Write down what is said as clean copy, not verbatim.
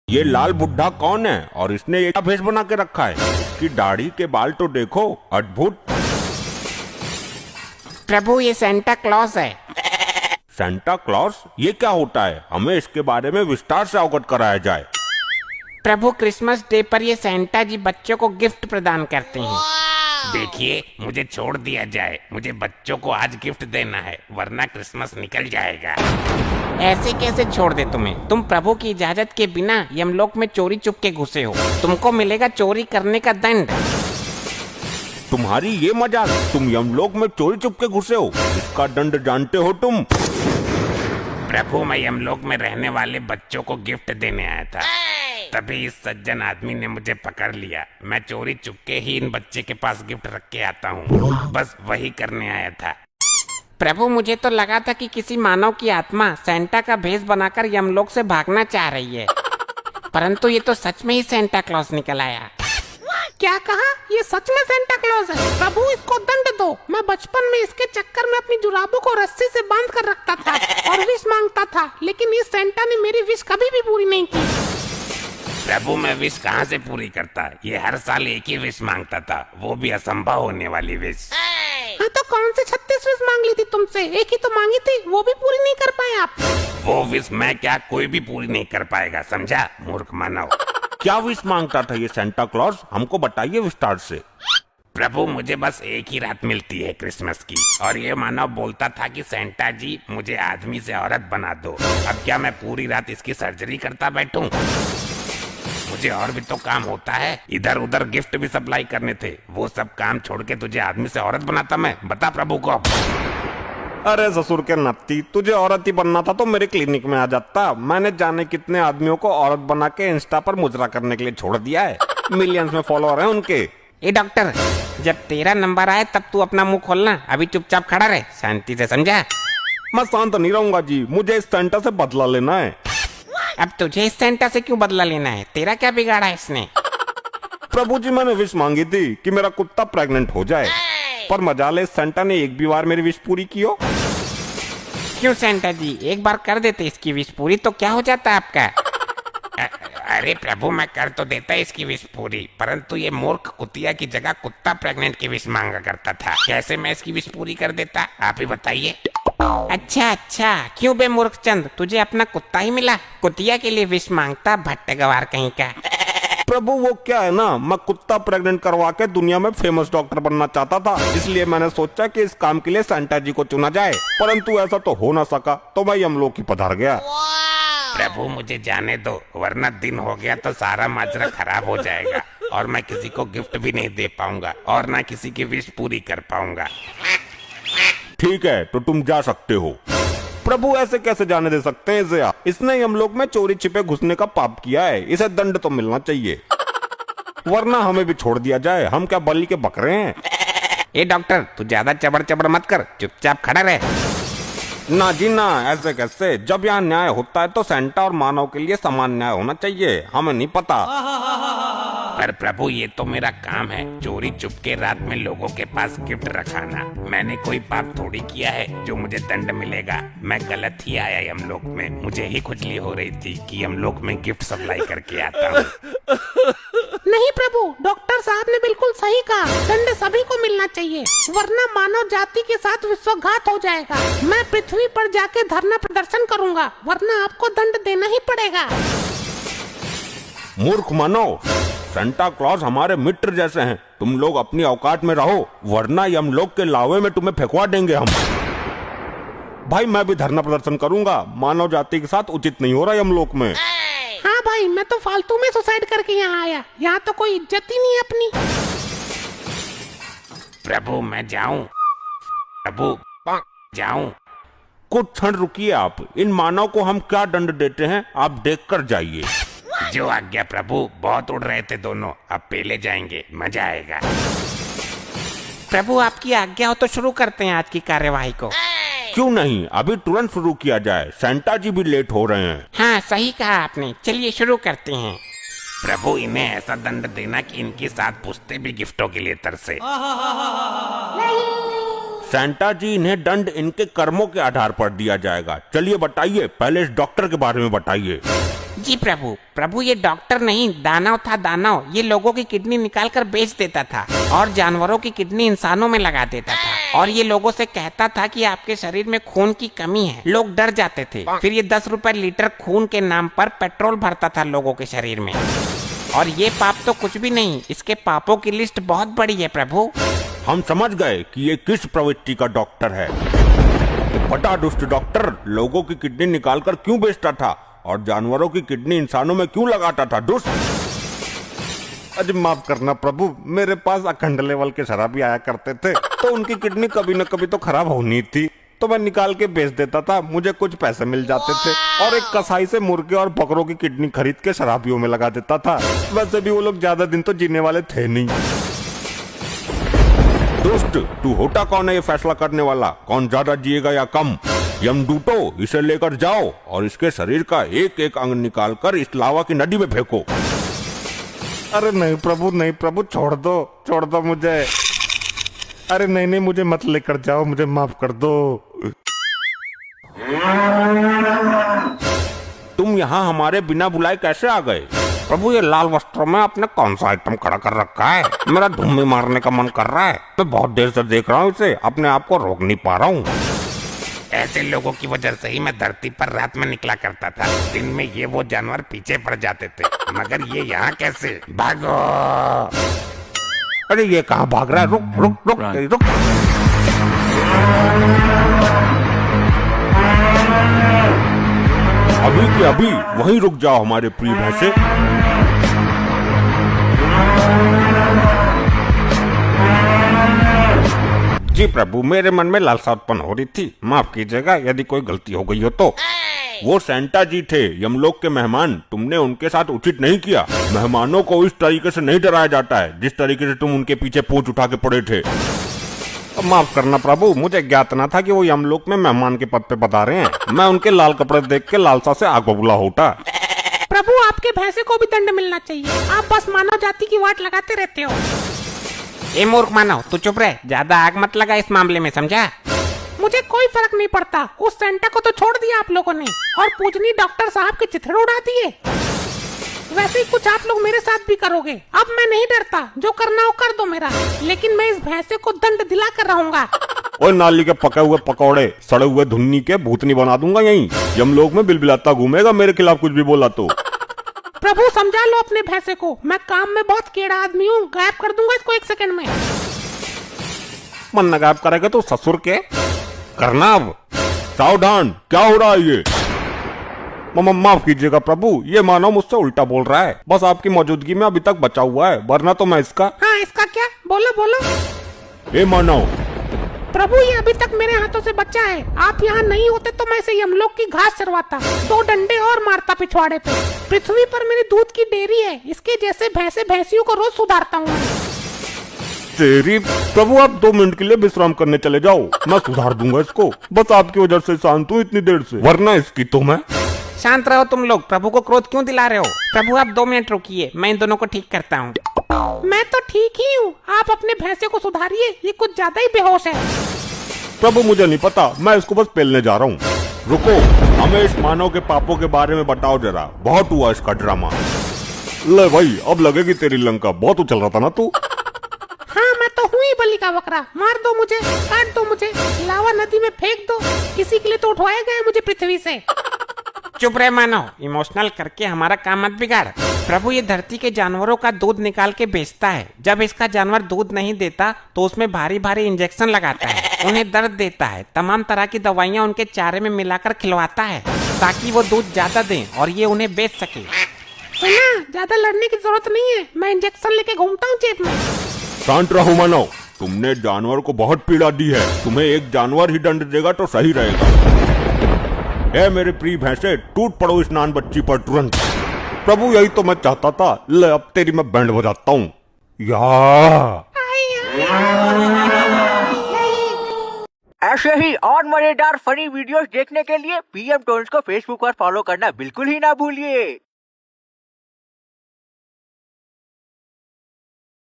ये लाल बुड्ढा कौन है और इसने ये क्या भेष बना के रखा है? इसकी दाढ़ी के बाल तो देखो, अद्भुत। प्रभु ये सेंटा क्लॉज है। सेंटा क्लॉज ये क्या होता है? हमें इसके बारे में विस्तार से अवगत कराया जाए। प्रभु क्रिसमस डे पर ये सेंटा जी बच्चों को गिफ्ट प्रदान करते हैं। देखिए, मुझे छोड़ दिया जाए, मुझे बच्चों को आज गिफ्ट देना है, वरना क्रिसमस निकल जाएगा। ऐसे कैसे छोड़ दे तुम्हें? तुम प्रभु की इजाजत के बिना यमलोक में चोरी चुप के घुसे हो। तुमको मिलेगा चोरी करने का दंड। तुम्हारी ये मजाक? तुम यमलोक में चोरी चुप के घुसे हो, इसका दंड जानते हो तुम? प्रभु, मैं यमलोक में रहने वाले बच्चों को गिफ्ट देने आया था, तभी इस सज्जन आदमी ने मुझे पकड़ लिया। मैं चोरी चुपके ही इन बच्चे के पास गिफ्ट रख के आता हूँ, बस वही करने आया था। प्रभु मुझे तो लगा था कि किसी मानव की आत्मा सेंटा का भेष बनाकर यमलोक से भागना चाह रही है, परंतु ये तो सच में ही सेंटा क्लॉज निकल आया। क्या कहा? ये सच में सेंटा क्लॉज है? प्रभु इसको दंड दो। मैं बचपन में इसके चक्कर में अपनी जुराबों को रस्सी से बांध कर रखता था और विश मांगता था, लेकिन इस सेंटा ने मेरी विश कभी भी पूरी नहीं की। प्रभु, मैं विश कहाँ से पूरी करता? ये हर साल एक ही विश मांगता था, वो भी असंभव होने वाली विश। हाँ तो कौन से 36 विश मांग ली थी तुमसे? एक ही तो मांगी थी, वो भी पूरी नहीं कर पाए आप। वो विश मैं क्या, कोई भी पूरी नहीं कर पाएगा, समझा मूर्ख मानव। क्या विश मांगता था ये सेंटा क्लॉज? हमको बताइए विस्तार से। प्रभु, मुझे बस एक ही रात मिलती है क्रिसमस की, और ये मानव बोलता था कि सेंटा जी मुझे आदमी से औरत बना दो। अब क्या मैं पूरी रात इसकी सर्जरी करता बैठूं? मुझे और भी तो काम होता है, इधर उधर गिफ्ट भी सप्लाई करने थे, वो सब काम छोड़ के तुझे आदमी से औरत बनाता मैं? बता प्रभु को। अरे ससुर के नत्ती, तुझे औरत ही बनना था तो मेरे क्लिनिक में आ जाता। मैंने जाने कितने आदमियों को औरत बना के इंस्टा पर मुजरा करने के लिए छोड़ दिया है। मिलियंस में फॉलोअर हैं उनके। ए डॉक्टर, जब तेरा नंबर आए तब तू अपना मुंह खोलना, अभी चुपचाप खड़ा रहे, शांति से, समझा? मैं शांत नहीं रहूंगा जी, मुझे इस सेंटा से बदला लेना है। अब तुझे इस सेंटा से क्यों बदला लेना है? तेरा क्या बिगाड़ा है इसने? प्रभु जी, मैंने विश मांगी थी कि मेरा कुत्ता प्रेग्नेंट हो जाए, पर मजाले इस सेंटा ने एक भी बार मेरी विश पूरी की हो। क्यों सेंटा जी, एक बार कर देते इसकी विश पूरी तो क्या हो जाता है आपका? अरे प्रभु, मैं कर तो देता इसकी विश पूरी, परंतु ये मूर्ख कुतिया की जगह कुत्ता प्रेग्नेंट की विश मांगा करता था। कैसे मैं इसकी विश पूरी कर देता, आप ही बताइए। अच्छा, क्यों बे मूर्ख चंद, तुझे अपना कुत्ता ही मिला, कुतिया के लिए विश मांगता, भट्टगवार कहीं का। प्रभु वो क्या है ना, मैं कुत्ता प्रेग्नेंट करवा के दुनिया में फेमस डॉक्टर बनना चाहता था, इसलिए मैंने सोचा कि इस काम के लिए सेंटा जी को चुना जाए, परंतु ऐसा तो हो ना सका, तो मैं यमलोक ही पधार गया। प्रभु मुझे जाने दो, वरना दिन हो गया तो सारा माजरा खराब हो जाएगा, और मैं किसी को गिफ्ट भी नहीं दे पाऊंगा, और ना किसी की विश पूरी कर पाऊंगा। ठीक है, तो तुम जा सकते हो। प्रभु ऐसे कैसे जाने दे सकते हैं इसे? इसने यमलोक में चोरी छिपे घुसने का पाप किया है, इसे दंड तो मिलना चाहिए, वरना हमें भी छोड़ दिया जाए। हम क्या बलि के बकरे हैं? ए डॉक्टर, तू ज्यादा चबड़ चबड़ मत कर, चुपचाप खड़ा रहे। ना जी ना, ऐसे कैसे? जब यहाँ न्याय होता है तो सेंटा और मानव के लिए समान न्याय होना चाहिए। हमें नहीं पता। पर प्रभु, ये तो मेरा काम है, चोरी चुपके रात में लोगों के पास गिफ्ट रखाना। मैंने कोई पाप थोड़ी किया है जो मुझे दंड मिलेगा। मैं गलत ही आया यमलोक में, मुझे ही खुजली हो रही थी कि यमलोक में गिफ्ट सप्लाई करके आता हूँ। नहीं प्रभु, डॉक्टर साहब ने बिल्कुल सही कहा, दंड सभी को मिलना चाहिए, वरना मानव जाति के साथ विश्वघात हो जाएगा। मैं पृथ्वी पर जाके धरना प्रदर्शन करूंगा, वरना आपको दंड देना ही पड़ेगा। मूर्ख मानव, सेंटा क्लॉज हमारे मित्र जैसे हैं, तुम लोग अपनी औकात में रहो, वरना यमलोक के लावे में तुम्हें फेंकवा देंगे हम। भाई मैं भी धरना प्रदर्शन करूंगा, मानव जाति के साथ उचित नहीं हो रहा यमलोक में। हाँ भाई, मैं तो फालतू में सुसाइड करके यहाँ आया, यहाँ तो कोई इज्जत ही नहीं है अपनी। प्रभु मैं जाऊं? प्रभु जाऊं? कुछ क्षण रुकिए आप, इन मानव को हम क्या दंड देते हैं आप देख कर जाइए। जो आज्ञा प्रभु, बहुत उड़ रहे थे दोनों, अब पेले जाएंगे, मजा आएगा। प्रभु आपकी आज्ञा हो तो शुरू करते हैं आज की कार्यवाही को। क्यों नहीं, अभी तुरंत शुरू किया जाए, सेंटा जी भी लेट हो रहे हैं। हाँ सही कहा आपने, चलिए शुरू करते हैं। प्रभु इन्हें ऐसा दंड देना कि इनके साथ पुश्ते भी गिफ्टों के लिए तरसे। सेंटा जी, इन्हें दंड इनके कर्मों के आधार पर दिया जाएगा। चलिए बताइए, पहले इस डॉक्टर के बारे में बताइए। जी प्रभु, प्रभु ये डॉक्टर नहीं दानव था, दानव। ये लोगों की किडनी निकाल कर बेच देता था और जानवरों की किडनी इंसानों में लगा देता था, और ये लोगों से कहता था कि आपके शरीर में खून की कमी है। लोग डर जाते थे। फिर ये 10 रुपए लीटर खून के नाम पर पेट्रोल भरता था लोगों के शरीर में। और ये पाप तो कुछ भी नहीं, इसके पापों की लिस्ट बहुत बड़ी है प्रभु। हम समझ गए कि ये किस प्रवृत्ति का डॉक्टर है। बड़ा दुष्ट डॉक्टर लोगों की किडनी निकालकर क्यों बेचता था और जानवरों की किडनी इंसानों में क्यों लगाता था? दुष्ट। अरे माफ करना प्रभु, मेरे पास अखंड लेवल के शराबी आया करते थे, तो उनकी किडनी कभी न कभी तो खराब होनी थी, तो मैं निकाल के बेच देता था, मुझे कुछ पैसे मिल जाते थे, और एक कसाई से मुर्गे और बकरों की किडनी खरीद के शराबियों में लगा देता था। वैसे भी वो लोग ज्यादा दिन तो जीने वाले थे नहीं। दोस्त, तू होता कौन है ये फैसला करने वाला, कौन ज्यादा जिएगा या कम? यमदूतो, इसे लेकर जाओ और इसके शरीर का एक एक अंग निकालकर इस लावा की नदी में फेंको। अरे नहीं प्रभु, नहीं प्रभु, छोड़ दो मुझे। अरे नहीं, मुझे मत लेकर जाओ, मुझे माफ कर दो। तुम यहाँ हमारे बिना बुलाए कैसे आ गए? प्रभु ये लाल वस्त्रों में आपने कौन सा आइटम खड़ा कर रखा है? मेरा धुम्मी मारने का मन कर रहा है। मैं बहुत देर से देख रहा हूँ इसे, अपने आप को रोक नहीं पा रहा हूँ। ऐसे लोगों की वजह से ही मैं धरती पर रात में निकला करता था। दिन में ये वो जानवर पीछे पड़ जाते थे, मगर ये यहाँ कैसे? भागो! अरे ये कहाँ भाग रहा है? रुक। अभी के अभी वहीं रुक जाओ हमारे प्रिय भैंसे। जी प्रभु, मेरे मन में लालसा उत्पन्न हो रही थी, माफ कीजिएगा यदि कोई गलती हो गई हो तो। वो सेंटा जी थे, यमलोक के मेहमान, तुमने उनके साथ उचित नहीं किया। मेहमानों को इस तरीके से नहीं डराया जाता है जिस तरीके से तुम उनके पीछे पूंछ उठा के पड़े थे। माफ करना प्रभु, मुझे ज्ञात न था कि वो यमलोक में मेहमान के पद पे बता रहे हैं। मैं उनके लाल कपड़े देख के लालसा से आग बबूला होता। प्रभु आपके भैंसे को भी दंड मिलना चाहिए, आप बस मानव जाति की वाट लगाते रहते हो। ए मूर्ख मानव, तू चुप रहे, ज्यादा आग मत लगा इस मामले में, समझा? मुझे कोई फर्क नहीं पड़ता, उस सेंटा को तो छोड़ दिया आप लोगों ने और पूजनी डॉक्टर साहब के चिथड़े उड़ा दिए। वैसे ही कुछ आप लोग मेरे साथ भी करोगे। अब मैं नहीं डरता, जो करना हो कर दो मेरा, लेकिन मैं इस भैंसे को दंड दिला कर रहूंगा। और नाली के पके हुए पकौड़े, सड़े हुए धुन्नी के भूतनी बना दूंगा यहीं। यमलोक में बिलबिलाता घूमेगा मेरे खिलाफ कुछ भी बोला तो। प्रभु समझा लो अपने भैंसे को, मैं काम में बहुत केड़ा आदमी हूँ, गायब कर दूंगा इसको 1 सेकंड में। मन न गायब करेगा तो ससुर के करना। अब सावधान, क्या हो रहा है ये? माफ कीजिएगा प्रभु, ये मानव मुझसे उल्टा बोल रहा है, बस आपकी मौजूदगी में अभी तक बचा हुआ है, वरना तो मैं इसका। हाँ इसका क्या? बोलो। ए मानव। प्रभु ये अभी तक मेरे हाथों से बचा है, आप यहाँ नहीं होते तो मैं इसे यमलोक की घास चरवाता, 2 डंडे और मारता पिछवाड़े पे। पृथ्वी पर मेरी दूध की डेयरी है, इसके जैसे भैंसे भैंसियों को रोज सुधारता हूँ। तेरी प्रभु, आप 2 मिनट के लिए विश्राम करने चले जाओ, मैं सुधार दूंगा इसको। बस आपकी वजह से शांत हूँ इतनी देर से, वरना इसकी तो मैं। शांत रहो तुम लोग, प्रभु को क्रोध क्यों दिला रहे हो? प्रभु आप 2 मिनट रुकिए, मैं इन दोनों को ठीक करता हूँ। मैं तो ठीक ही हूँ, आप अपने भैंसे को सुधारिए, ये कुछ ज्यादा ही बेहोश है। प्रभु मुझे नहीं पता, मैं इसको बस पेलने जा रहा हूँ। रुको, हमें इस मानव के पापों के बारे में बताओ जरा, बहुत हुआ इसका ड्रामा। ले भाई, अब लगेगी तेरी लंका, बहुत उछल रहा था ना तू। हाँ मैं तो हूँ ही बलि का बकरा, मार दो मुझे, काट दो मुझे, लावा नदी में फेंक दो, इसी के लिए तो उठवाया गया मुझे पृथ्वी से। चुप रहे मानव, इमोशनल करके हमारा काम मत बिगाड़। प्रभु ये धरती के जानवरों का दूध निकाल के बेचता है। जब इसका जानवर दूध नहीं देता तो उसमें भारी भारी इंजेक्शन लगाता है, उन्हें दर्द देता है, तमाम तरह की दवाइयाँ उनके चारे में मिलाकर खिलवाता है ताकि वो दूध ज्यादा दें और ये उन्हें बेच सके। सुना, ज्यादा लड़ने की जरूरत नहीं है, मैं इंजेक्शन लेके घूमता हूँ जेब में। शांत रहो मानव, तुमने जानवर को बहुत पीड़ा दी है, तुम्हें एक जानवर ही दंड देगा तो सही रहेगा। ए मेरे प्रिय भैंसे, टूट पड़ो इस नान बच्ची पर तुरंत। प्रभु यही तो मैं चाहता था, ले अब तेरी मैं बैंड बजाता हूँ। ऐसे ही और मजेदार फनी वीडियोस देखने के लिए पीएम टोन्स को फेसबुक पर फॉलो करना बिल्कुल ही ना भूलिए।